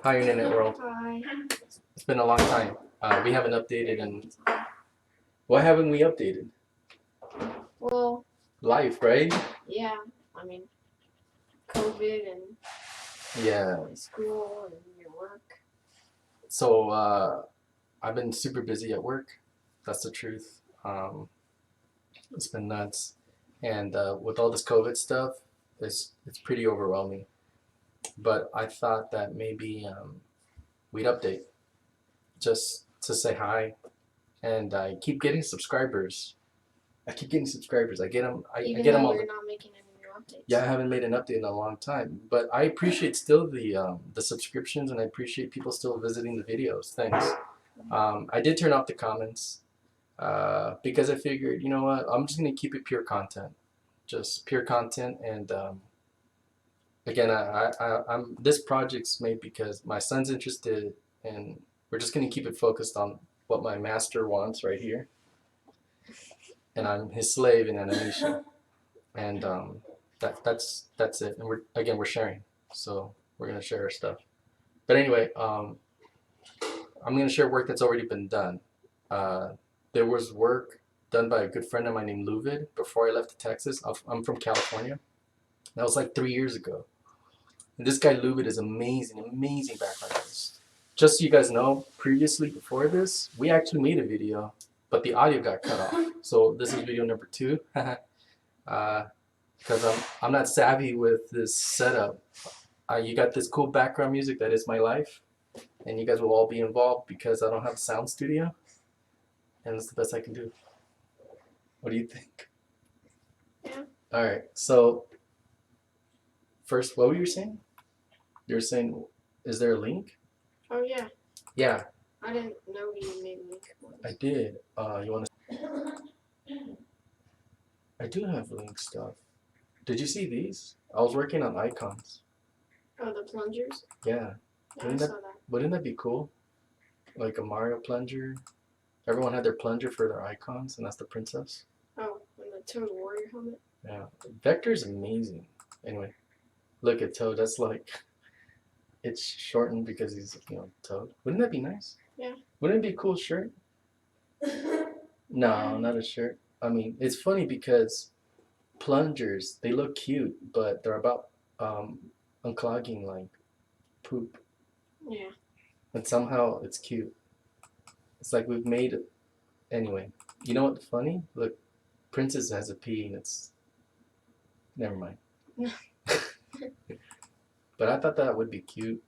Hi, Internet World. Hi. It's been a long time. We haven't updated, and why haven't we updated? Well, Life, right? yeah. I mean, COVID and Yeah. school and your work. So I've been super busy at work. That's the truth. It's been nuts, and with all this COVID stuff, it's pretty overwhelming. But I thought that maybe we'd update just to say hi, and I keep getting subscribers. I keep getting subscribers. I get them. I Even get them though all. we're not making any new updates. Yeah, I haven't made an update in a long time, but I appreciate still the subscriptions, and I appreciate people still visiting the videos. Thanks. I did turn off the comments because I figured, you know what, I'm just gonna keep it pure content, just pure content. And again, I'm this project's made because my son's interested, and we're just gonna keep it focused on what my master wants right here, and I'm his slave in animation. And that's it. And we're sharing, so we're gonna share our stuff. But anyway, I'm gonna share work that's already been done. Uh, there was work done by a good friend of mine named Luvid before I left to Texas. I'm from California. That was like 3 years ago. And this guy Luvid is amazing, amazing background artist. Just so you guys know, previously before this, we actually made a video, but the audio got cut off. So this is video number 2. Because I'm not savvy with this setup. You got this cool background music that is my life, and you guys will all be involved because I don't have a sound studio, and it's the best I can do. What do you think? Yeah. All right. So first, what were you saying? You were saying, is there a link? Oh yeah. Yeah, I didn't know you made link ones. I did. You want to? I do have link stuff. Did you see these? I was working on icons. Oh, the plungers. Yeah. Yeah, I saw that. Wouldn't that be cool? Like a Mario plunger. Everyone had their plunger for their icons, and that's the princess. Oh, and the Toad Warrior helmet. Yeah, Vector's amazing. Anyway, look at Toad. That's like, it's shortened because he's, Toad. Wouldn't that be nice? Yeah. Wouldn't it be a cool shirt? No, not a shirt. I mean, it's funny because plungers, they look cute, but they're about unclogging like poop. Yeah. And somehow it's cute. It's like we've made it. Anyway, you know what's funny? Look, Princess has a P and it's. Never mind. But I thought that would be cute.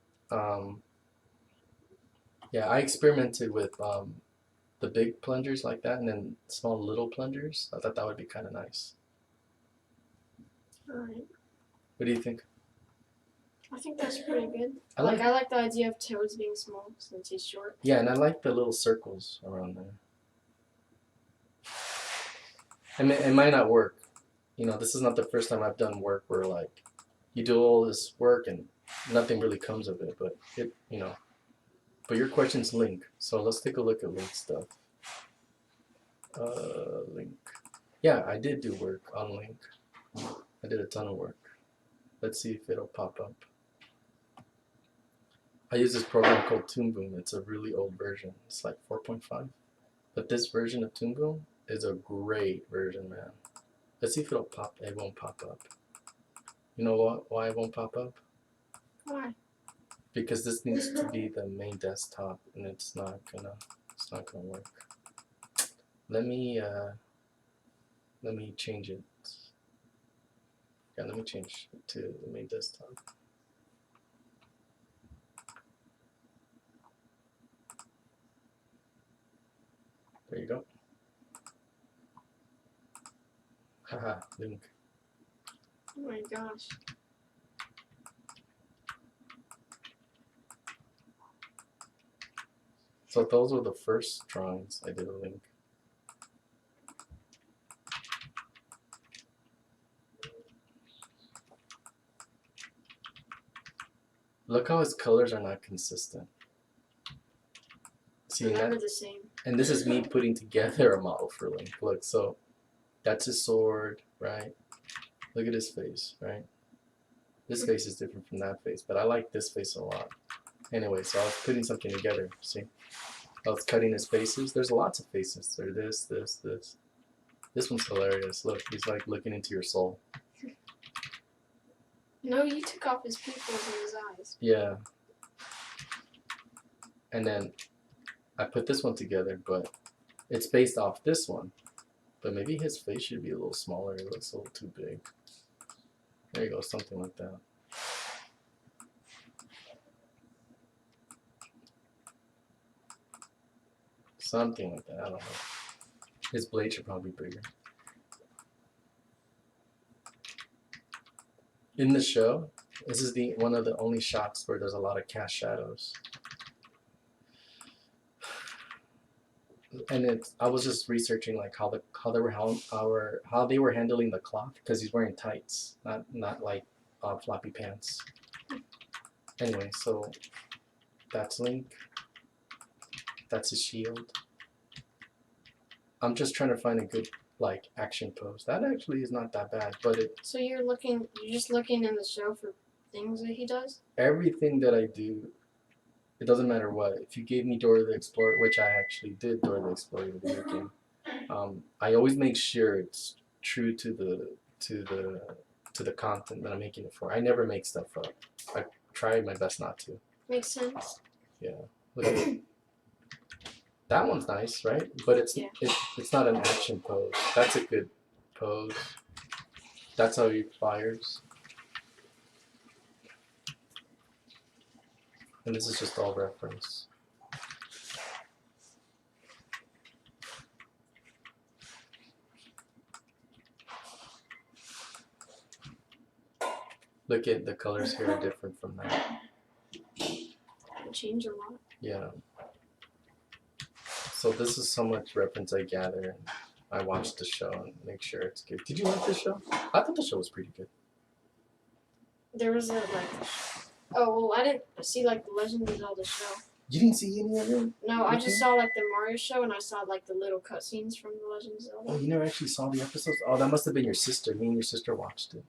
Yeah, I experimented with the big plungers like that, and then small little plungers. I thought that would be kind of nice. All right. What do you think? I think that's pretty good. I I like the idea of Toads being small since he's short. Yeah, and I like the little circles around there. It might not work. This is not the first time I've done work where like you do all this work and nothing really comes of it. But But your question's Link, so let's take a look at Link stuff. Link. Yeah, I did do work on Link. I did a ton of work. Let's see if it'll pop up. I use this program called Toon Boom. It's a really old version. It's like 4.5. But this version of Toon Boom is a great version, man. Let's see if it'll pop. It won't pop up. You know what? Why it won't pop up? Why? Because this needs to be the main desktop, and it's not gonna work. Let me change it. Yeah, let me change it to the main desktop. There you go. Haha, Link. Oh my gosh. So those were the first drawings I did of Link. Look how his colors are not consistent. See They're that? never the same. And this is me putting together a model for Link. Look, so that's his sword, right? Look at his face, right? This face is different from that face, but I like this face a lot. Anyway, so I was putting something together. See, I was cutting his faces. There's lots of faces. There's this. This one's hilarious. Look, he's like looking into your soul. No, you took off his pupils in his eyes. Yeah. And then I put this one together, but it's based off this one. But maybe his face should be a little smaller. It looks a little too big. There you go, something like that. Something like that, I don't know. His blade should probably be bigger. In the show, this is one of the only shots where there's a lot of cast shadows. And I was just researching like how they were handling the cloth because he's wearing tights, not like floppy pants. Anyway, so that's Link. That's his shield. I'm just trying to find a good like action pose. That actually is not that bad, but So you're just looking in the show for things that he does? everything that I do, it doesn't matter what. If you gave me Dora the Explorer, which I actually did Dora the Explorer the video game, I always make sure it's true to the content that I'm making it for. I never make stuff up. I try my best not to. Makes sense. Yeah. Look at it. That one's nice, right? But it's not an action pose. That's a good pose. That's how he fires. And this is just all reference. Look at the colors here are different from that. It changed a lot. Yeah. So this is so much reference I gather, and I watch the show and make sure it's good. Did you like this show? I thought the show was pretty good. There was I didn't see like the Legend of Zelda show. You didn't see any of it? No, I just Okay. saw like the Mario show and I saw like the little cutscenes from the Legend of Zelda. Oh, you never actually saw the episodes? Oh, that must have been your sister. Me and your sister watched it.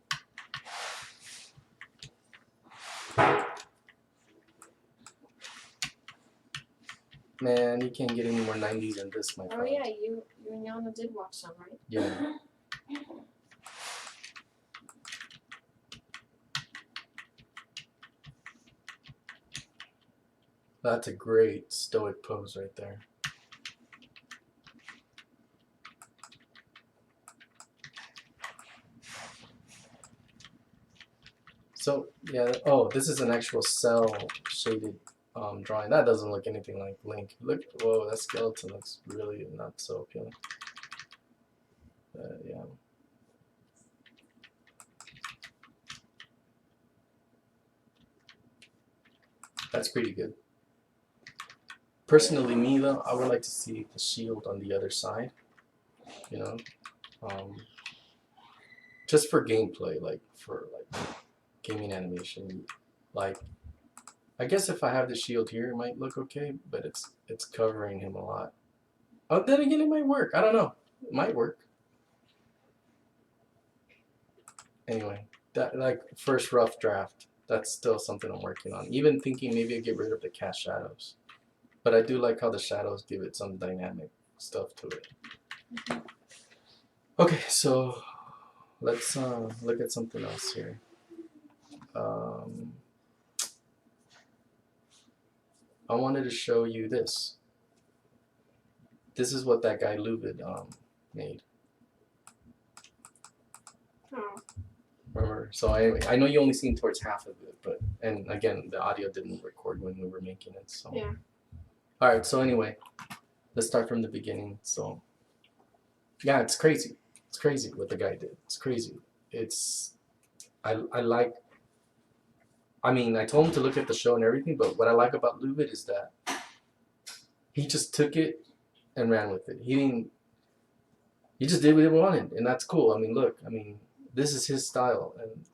Man, you can't get any more 90s than this, my friend. Oh yeah, you and Yana did watch some, right? Yeah. That's a great stoic pose right there. So, yeah, oh, this is an actual cell shaded drawing. That doesn't look anything like Link. Look, whoa, that skeleton looks really not so appealing. Yeah. That's pretty good. Personally, me though, I would like to see the shield on the other side. You know, just for gameplay, like for like gaming animation. Like, I guess if I have the shield here, it might look okay, but it's covering him a lot. Oh, then again, it might work. I don't know. It might work. Anyway, that like first rough draft. That's still something I'm working on. Even thinking maybe I get rid of the cast shadows. But I do like how the shadows give it some dynamic stuff to it. Okay, so let's look at something else here. I wanted to show you this. This is what that guy Luvid made. Oh. Remember? So anyway, I know you only seen towards half of it, but and again, the audio didn't record when we were making it. So yeah. All right. So anyway, let's start from the beginning. So yeah, it's crazy. It's crazy what the guy did. It's crazy. I like. I mean, I told him to look at the show and everything, but what I like about Luvid is that he just took it and ran with it. He just did what he wanted, and that's cool. I mean, look. I mean, this is his style, and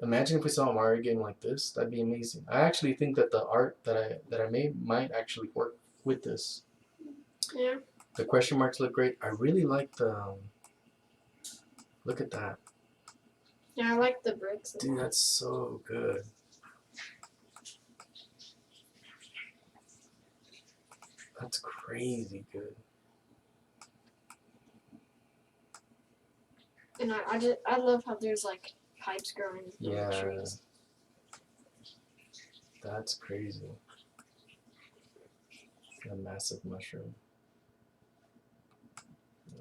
imagine if we saw a Mario game like this. That'd be amazing. I actually think that the art that I made might actually work with this. Yeah. The question marks look great. I really like the. Look at that. Yeah, I like the bricks. Dude, that's so good. crazy good. And I love how there's like pipes growing in the Yeah, trees. that's crazy. A massive mushroom.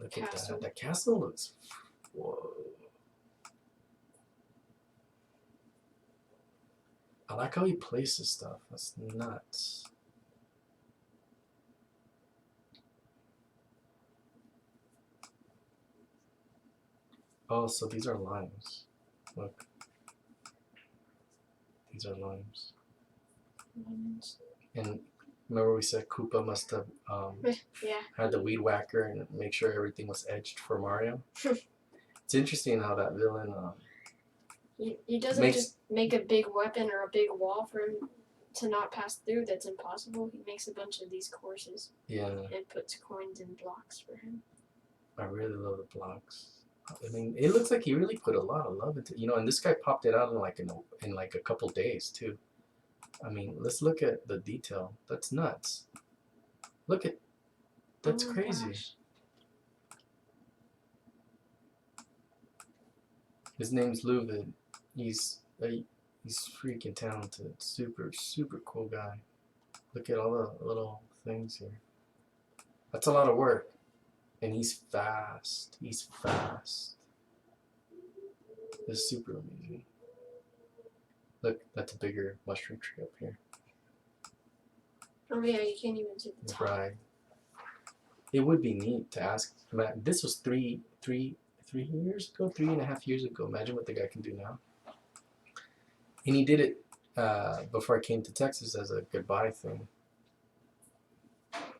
Look at Castle. that. That castle looks. Whoa. I like how he places stuff. That's nuts. Oh, so these are limes. Look. These are limes. And remember we said Koopa must have Yeah. had the weed whacker and make sure everything was edged for Mario. It's interesting how that villain He doesn't makes just make a big weapon or a big wall for him to not pass through. That's impossible. He makes a bunch of these courses yeah. and puts coins and blocks for him. I really love the blocks. I mean, it looks like he really put a lot of love into, and this guy popped it out in like a couple days too. I mean, let's look at the detail. That's nuts. Look at, that's Oh my crazy. gosh. His name's Luvid. He's freaking talented. Super super cool guy. Look at all the little things here. That's a lot of work. And he's fast. He's fast. This is super amazing. Look, that's a bigger mushroom tree up here. Oh yeah, you can't even see the top. Right. It would be neat to ask. This was 3 years ago, 3.5 years ago. Imagine what the guy can do now. And he did it before I came to Texas as a goodbye thing.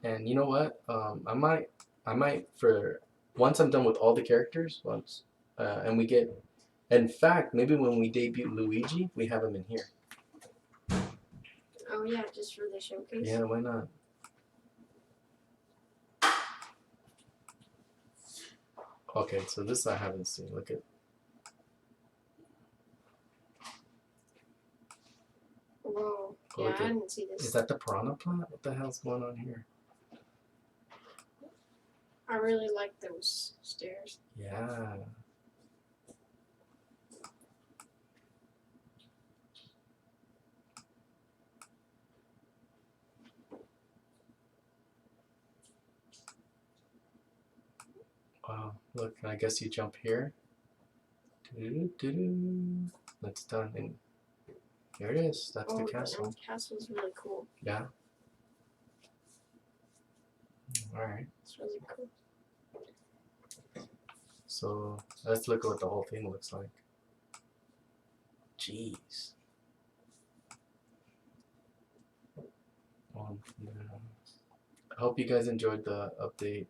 And you know what? I might for once I'm done with all the characters and we get. In fact, maybe when we debut Luigi, we have him in here. Oh yeah, just for the showcase. Yeah, why not? Okay, so this I haven't seen. Look at. Whoa. Yeah, Look I at. didn't see this. Is that the piranha plant? What the hell's going on here? I really like those stairs. Yeah. Wow, look, I guess you jump here. Doo-doo-doo-doo. That's done. And here it is. That's the castle. The castle's really cool. Yeah. Alright. It's really cool. So let's look at what the whole thing looks like. Jeez. Yeah. I hope you guys enjoyed the update.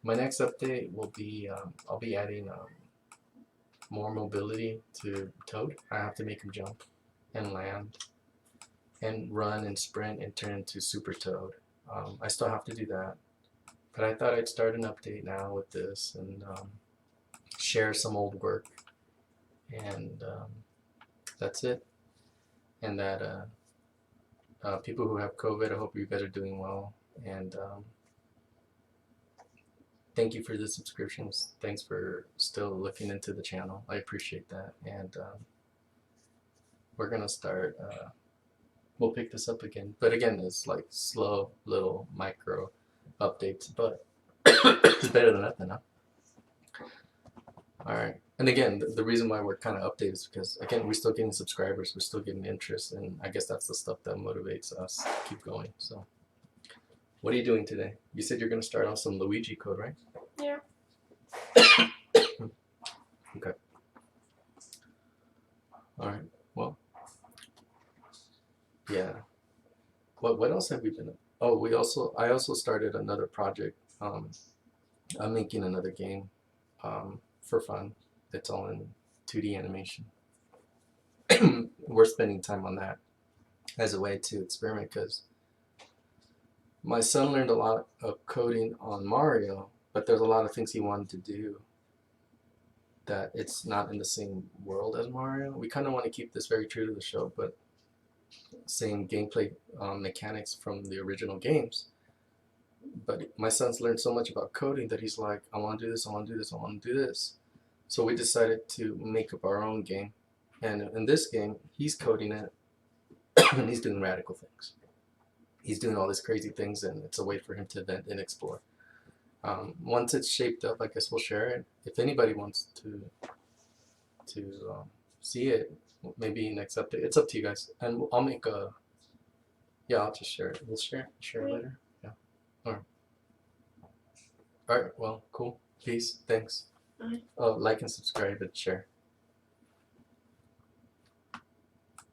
My next update will be I'll be adding more mobility to Toad. I have to make him jump and land and run and sprint and turn into Super Toad. I still have to do that, but I thought I'd start an update now with this and share some old work, and that's it. And that people who have COVID, I hope you guys are doing well, and thank you for the subscriptions. Thanks for still looking into the channel. I appreciate that. And we're going to start, we'll pick this up again. But again, it's like slow little micro updates, but it's better than nothing, huh? All right. And again, the reason why we're kind of updated is because, again, we're still getting subscribers. We're still getting interest. And I guess that's the stuff that motivates us to keep going. So what are you doing today? You said you're going to start on some Luigi code, right? Yeah. Okay. All right. Well. Yeah. What else have we been? Oh, I also started another project. I'm making another game, for fun. It's all in 2D animation. We're spending time on that as a way to experiment because my son learned a lot of coding on Mario, but there's a lot of things he wanted to do that it's not in the same world as Mario. We kind of want to keep this very true to the show, but same gameplay mechanics from the original games. But my son's learned so much about coding that he's like, I want to do this, I want to do this, I want to do this. So we decided to make up our own game. And in this game, he's coding it and he's doing radical things. He's doing all these crazy things, and it's a way for him to vent and explore. Once it's shaped up, I guess we'll share it. If anybody wants to see it, maybe next update. It's up to you guys, and I'll make a. Yeah, I'll just share it. We'll share it later. Yeah. All right. All right. Well, cool. Peace. Thanks. Bye. Oh, like and subscribe and share.